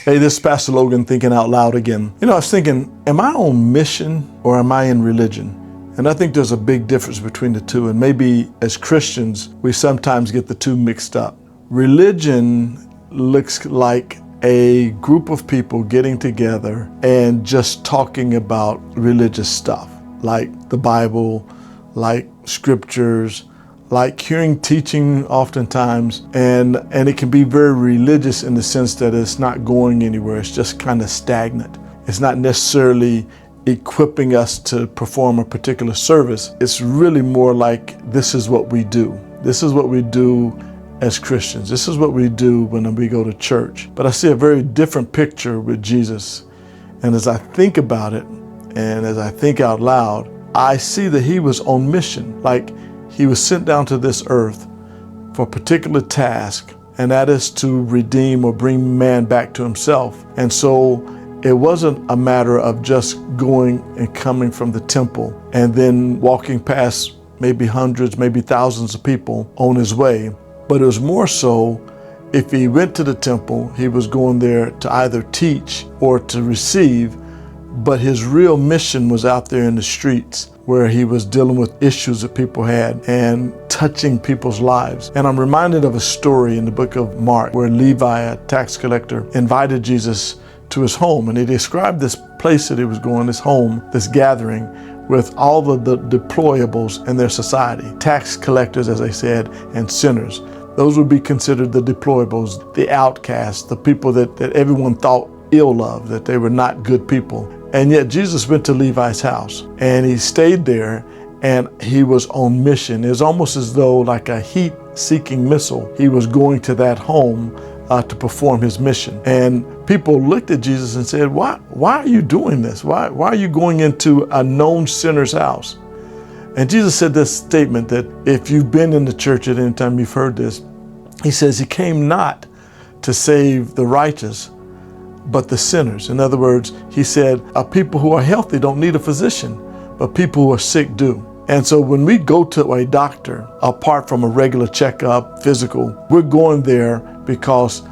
Hey, this is Pastor Logan thinking out loud again. I was thinking, am I on mission or am I in religion? And I think there's a big difference between the two. And maybe as Christians, we sometimes get the two mixed up. Religion looks like a group of people getting together and just talking about religious stuff, like the Bible, like scriptures, like hearing teaching oftentimes, and it can be very religious in the sense that it's not going anywhere. It's just kind of stagnant. It's not necessarily equipping us to perform a particular service. It's really more like this is what we do. This is what we do as Christians. This is what we do when we go to church. But I see a very different picture with Jesus. And as I think about it, and as I think out loud, I see that he was on mission. Like he was sent down to this earth for a particular task, and that is to redeem or bring man back to himself. And so it wasn't a matter of just going and coming from the temple and then walking past maybe hundreds, maybe thousands of people on his way. But it was more so, if he went to the temple, he was going there to either teach or to receive, but his real mission was out there in the streets where he was dealing with issues that people had and touching people's lives. And I'm reminded of a story in the book of Mark where Levi, a tax collector, invited Jesus to his home. And he described this place that he was going, this home, this gathering, with all of the deplorables in their society. Tax collectors, as I said, and sinners. Those would be considered the deplorables, the outcasts, the people that everyone thought ill of, that they were not good people. And yet Jesus went to Levi's house and he stayed there and he was on mission. It was almost as though like a heat-seeking missile. He was going to that home to perform his mission. And people looked at Jesus and said, why are you doing this? Why are you going into a known sinner's house? And Jesus said this statement that if you've been in the church at any time, you've heard this. He says he came not to save the righteous, but the sinners. In other words, he said, people who are healthy don't need a physician, but people who are sick do. And so when we go to a doctor, apart from a regular checkup, physical, we're going there because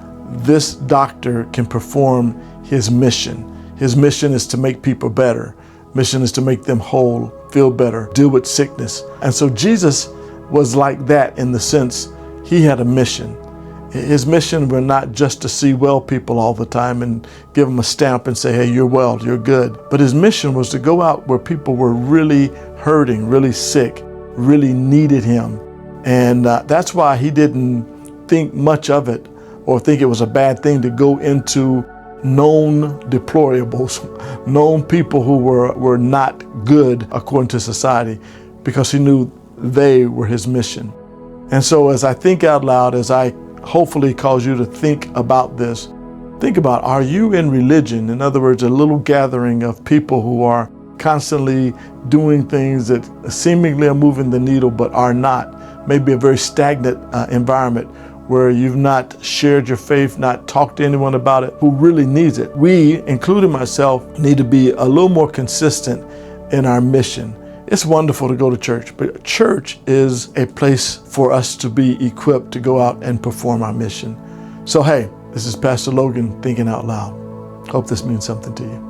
this doctor can perform his mission. His mission is to make people better. Mission is to make them whole, feel better, deal with sickness. And so Jesus was like that in the sense he had a mission. His mission was not just to see well people all the time and give them a stamp and say, hey, you're well, you're good. But his mission was to go out where people were really hurting, really sick, really needed him. And that's why he didn't think much of it or think it was a bad thing to go into known deplorables, known people who were not good according to society, because he knew they were his mission. And so as I think out loud, as I hopefully cause you to think about this, think about, are you in religion? In other words, a little gathering of people who are constantly doing things that seemingly are moving the needle but are not. Maybe a very stagnant environment where you've not shared your faith, not talked to anyone about it who really needs it. We, including myself, need to be a little more consistent in our mission. It's wonderful to go to church, but church is a place for us to be equipped to go out and perform our mission. So hey, this is Pastor Logan thinking out loud. Hope this means something to you.